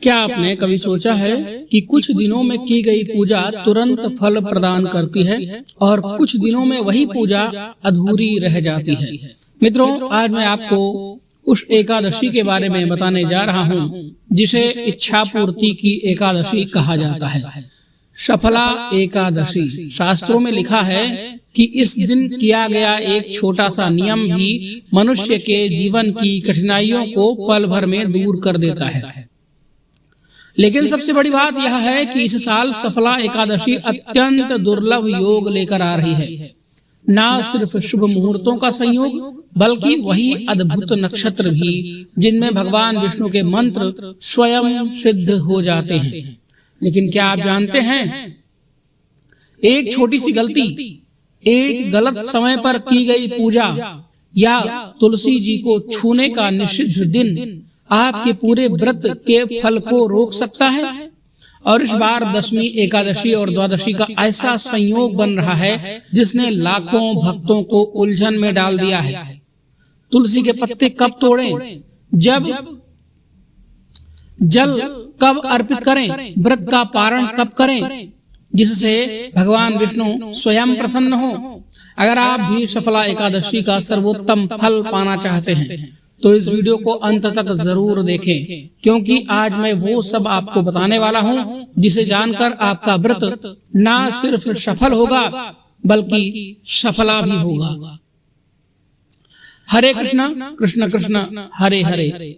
क्या आपने कभी सोचा है कि कुछ दिनों में की गई पूजा तुरंत फल प्रदान करती है और कुछ दिनों में वही पूजा अधूरी रह जाती है। मित्रों, आज मैं आपको उस एकादशी के बारे में बताने जा रहा हूँ जिसे इच्छा पूर्ति की एकादशी कहा जाता है। सफला एकादशी। शास्त्रों में लिखा है कि इस दिन किया गया एक छोटा सा नियम भी मनुष्य के जीवन की कठिनाइयों को पल भर में दूर कर देता है। लेकिन सबसे बड़ी बात यह है कि इस साल सफला एकादशी अत्यंत दुर्लभ योग लेकर आ रही है। न सिर्फ शुभ मुहूर्तों का संयोग, बल्कि वही अद्भुत नक्षत्र भी जिनमें भगवान विष्णु के मंत्र स्वयं सिद्ध हो जाते हैं। लेकिन क्या आप जानते हैं, एक छोटी सी गलती, एक गलत समय पर की गई पूजा या तुलसी जी को छूने का निषिद्ध दिन आपके पूरे व्रत के फल को रोक सकता है। और इस बार दशमी एकादशी और द्वादशी का ऐसा संयोग बन रहा है जिसने लाखों भक्तों को उलझन में डाल दिया है। तुलसी के पत्ते कब तोड़ें, जब जल कब अर्पित करें, व्रत का पारण कब करें जिससे भगवान विष्णु स्वयं प्रसन्न हो। अगर आप भी सफला एकादशी का सर्वोत्तम फल पाना चाहते हैं तो इस वीडियो को अंत तक जरूर देखें, क्योंकि आज मैं वो सब आपको बताने वाला हूँ जिसे जानकर आपका व्रत न सिर्फ सफल होगा बल्कि सफला भी होगा। हरे कृष्णा कृष्ण कृष्ण हरे हरे।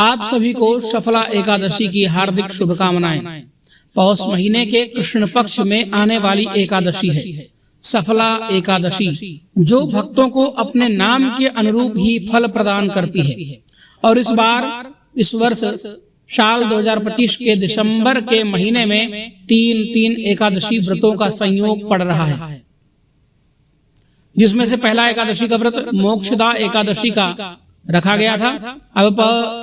आप सभी को सफला एकादशी की हार्दिक शुभकामनाएं। पौष महीने के कृष्ण पक्ष में आने वाली एकादशी है सफला एकादशी, जो भक्तों को अपने नाम के अनुरूप ही फल प्रदान करती है। और इस वर्ष साल 2025 के दिसंबर के महीने में 3 एकादशी व्रतों का संयोग पड़ रहा है, जिसमें से पहला एकादशी का व्रत मोक्षदा एकादशी का रखा गया था। अब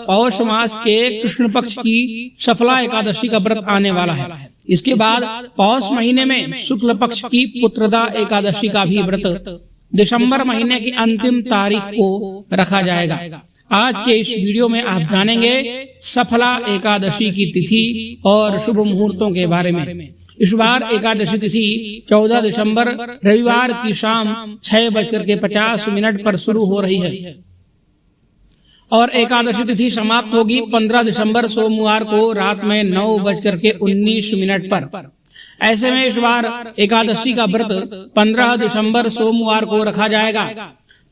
पौष मास के कृष्ण पक्ष की सफला एकादशी का व्रत आने वाला है। इसके बाद पौष महीने में शुक्ल पक्ष की पुत्रदा एकादशी का भी व्रत दिसंबर महीने की अंतिम तारीख को रखा जाएगा। आज के इस वीडियो में आप जानेंगे सफला एकादशी की तिथि और शुभ मुहूर्तों के बारे में। इस बार एकादशी तिथि 14 दिसंबर रविवार की शाम 6:50 पर शुरू हो रही है और एकादशी तिथि समाप्त होगी 15 दिसंबर सोमवार को रात में 9:19 पर। ऐसे में इस बार एकादशी का व्रत 15 दिसंबर सोमवार को रखा जाएगा।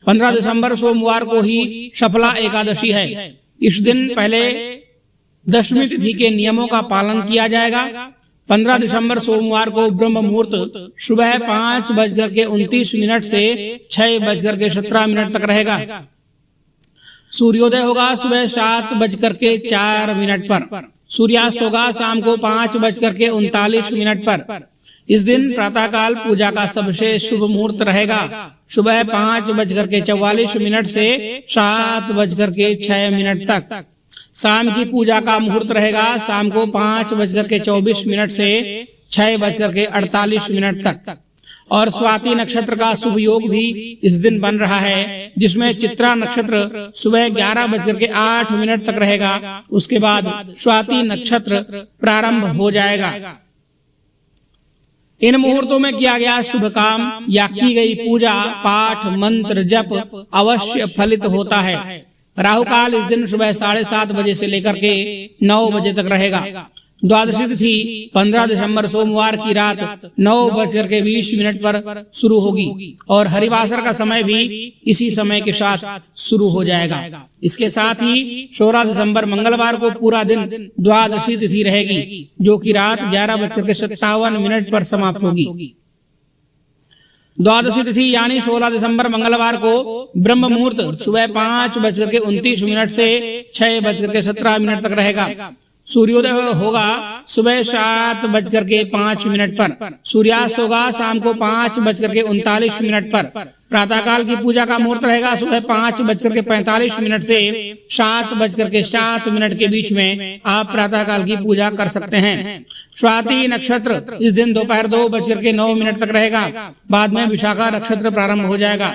15 दिसंबर सोमवार को ही सफला एकादशी है। इस दिन पहले दशमी तिथि के नियमों का पालन किया जाएगा। 15 दिसंबर सोमवार को ब्रह्म मुहूर्त सुबह 5:29 से 6:17 तक रहेगा। सूर्योदय होगा सुबह 7:04 पर। सूर्यास्त होगा शाम को 5:39 पर। इस दिन प्रातःकाल पूजा का सबसे शुभ मुहूर्त रहेगा सुबह 5:44 से 7:06 तक। शाम की पूजा का मुहूर्त रहेगा शाम को 5:24 से 6:48 तक। और स्वाति नक्षत्र का शुभ योग भी इस दिन बन रहा है, जिसमें चित्रा नक्षत्र सुबह 11:08 तक रहेगा। उसके बाद स्वाति नक्षत्र प्रारंभ हो जाएगा। इन मुहूर्तों में किया गया शुभ काम या की गई पूजा पाठ मंत्र जप अवश्य फलित होता है। राहु काल इस दिन सुबह 7:30 बजे से लेकर के 9 बजे तक रहेगा। द्वादशी तिथि 15 दिसंबर सोमवार की रात 9:20 पर शुरू होगी और हरिवासर का समय भी इसी समय के साथ शुरू हो जाएगा। इसके साथ ही 16 दिसंबर मंगलवार को पूरा दिन द्वादशी तिथि रहेगी, जो कि रात 11:57 पर समाप्त होगी। द्वादशी तिथि यानी 16 दिसंबर मंगलवार को ब्रह्म मुहूर्त सुबह 5:29 से 6:17 तक रहेगा। सूर्योदय होगा सुबह 7:05 पर। सूर्यास्त होगा शाम को 5:39 पर। प्रातःकाल की पूजा का मुहूर्त रहेगा सुबह 5:45 से 7:07 के बीच में आप प्रातःकाल की पूजा कर सकते हैं। स्वाति नक्षत्र इस दिन दोपहर 2:09 तक रहेगा। बाद में विशाखा नक्षत्र प्रारंभ हो जाएगा।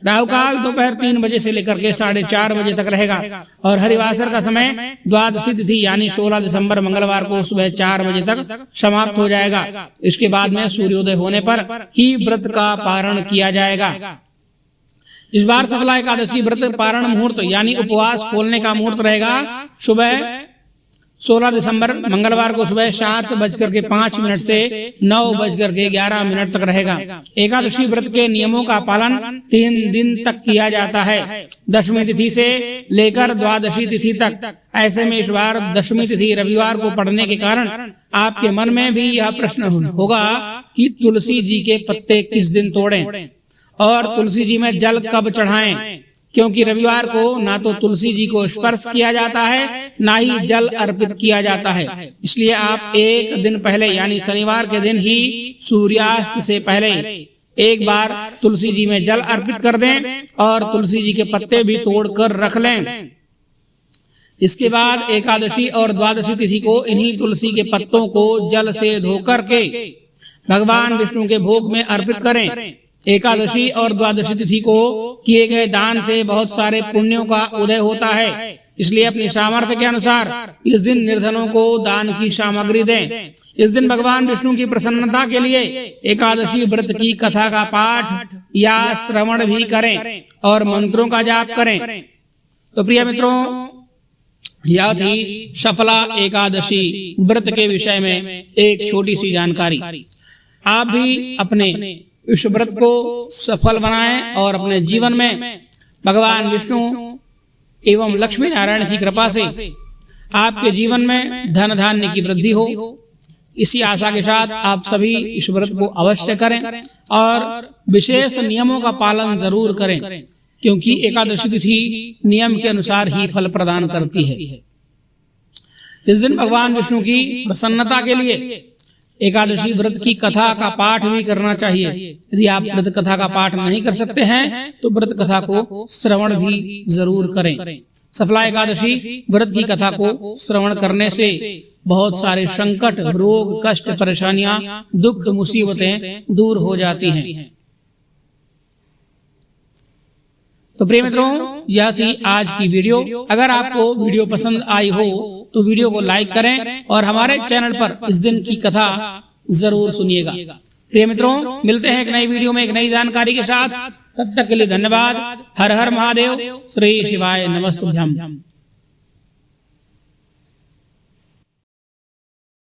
राहु काल दोपहर 3 बजे से लेकर के 4:30 बजे तक रहेगा और हरिवासर का समय द्वादशी तिथि यानी 16 16 दिसंबर मंगलवार को सुबह 4 बजे तक समाप्त हो जाएगा। इसके बाद में सूर्योदय होने पर ही व्रत का पारण किया जाएगा। इस बार सफला एकादशी व्रत पारण मुहूर्त यानी उपवास खोलने का मुहूर्त रहेगा सुबह 16 दिसंबर मंगलवार को सुबह 7:05 से 9:11 तक रहेगा। एकादशी व्रत के नियमों का पालन 3 दिन तक किया जाता है, दशमी तिथि से लेकर द्वादशी तिथि तक। ऐसे में इस बार दशमी तिथि रविवार को पड़ने के कारण आपके मन में भी यह प्रश्न होगा कि तुलसी जी के पत्ते किस दिन तोड़ें और तुलसी जी में जल कब चढ़ाएं, क्योंकि रविवार को ना तो तुलसी जी को स्पर्श किया जाता है ना ही जल अर्पित किया जाता है। इसलिए आप एक दिन पहले यानी शनिवार के दिन ही सूर्यास्त से पहले एक बार तुलसी जी में जल अर्पित कर दें और तुलसी जी के पत्ते भी तोड़ कर रख लें। इसके बाद एकादशी और द्वादशी तिथि को इन्हीं तुलसी के पत्तों को जल से धोकर के भगवान विष्णु के भोग में अर्पित करें। एकादशी और द्वादशी तिथि को किए गए दान से बहुत सारे पुण्यों का उदय होता है, इसलिए अपनी सामर्थ्य के अनुसार इस दिन निर्धनों को दान की सामग्री दें। इस दिन भगवान विष्णु की प्रसन्नता के लिए एकादशी व्रत की कथा का पाठ या श्रवण भी करें और मंत्रों का जाप करें। तो प्रिय मित्रों, यह थी सफला एकादशी व्रत के विषय में एक छोटी सी जानकारी। आप भी अपने इस व्रत को सफल बनाएं और अपने जीवन में भगवान विष्णु एवं लक्ष्मी नारायण की कृपा से आपके जीवन में धन धान्य की वृद्धि हो। इसी आशा के साथ आप सभी इस व्रत को अवश्य करें और विशेष नियमों का पालन जरूर करें, क्योंकि एकादशी तिथि नियम के अनुसार ही फल प्रदान करती है। इस दिन भगवान विष्णु की प्रसन्नता के लिए एकादशी व्रत की कथा का पाठ भी करना चाहिए। यदि आप व्रत कथा का पाठ नहीं कर सकते हैं तो व्रत कथा को श्रवण भी जरूर करें। सफला एकादशी व्रत की कथा को श्रवण करने से बहुत सारे संकट, रोग, कष्ट, परेशानियां, दुख, मुसीबतें दूर हो जाती हैं। तो प्रिय मित्रों, यह थी आज की वीडियो। अगर आपको वीडियो पसंद आई हो तो वीडियो को लाइक करें और हमारे चैनल पर इस दिन की कथा जरूर सुनिएगा। प्रिय मित्रों, मिलते हैं एक नई वीडियो में एक नई जानकारी के साथ। तब तक के लिए धन्यवाद। हर हर महादेव। श्री शिवाय नमस्तुभ्यं।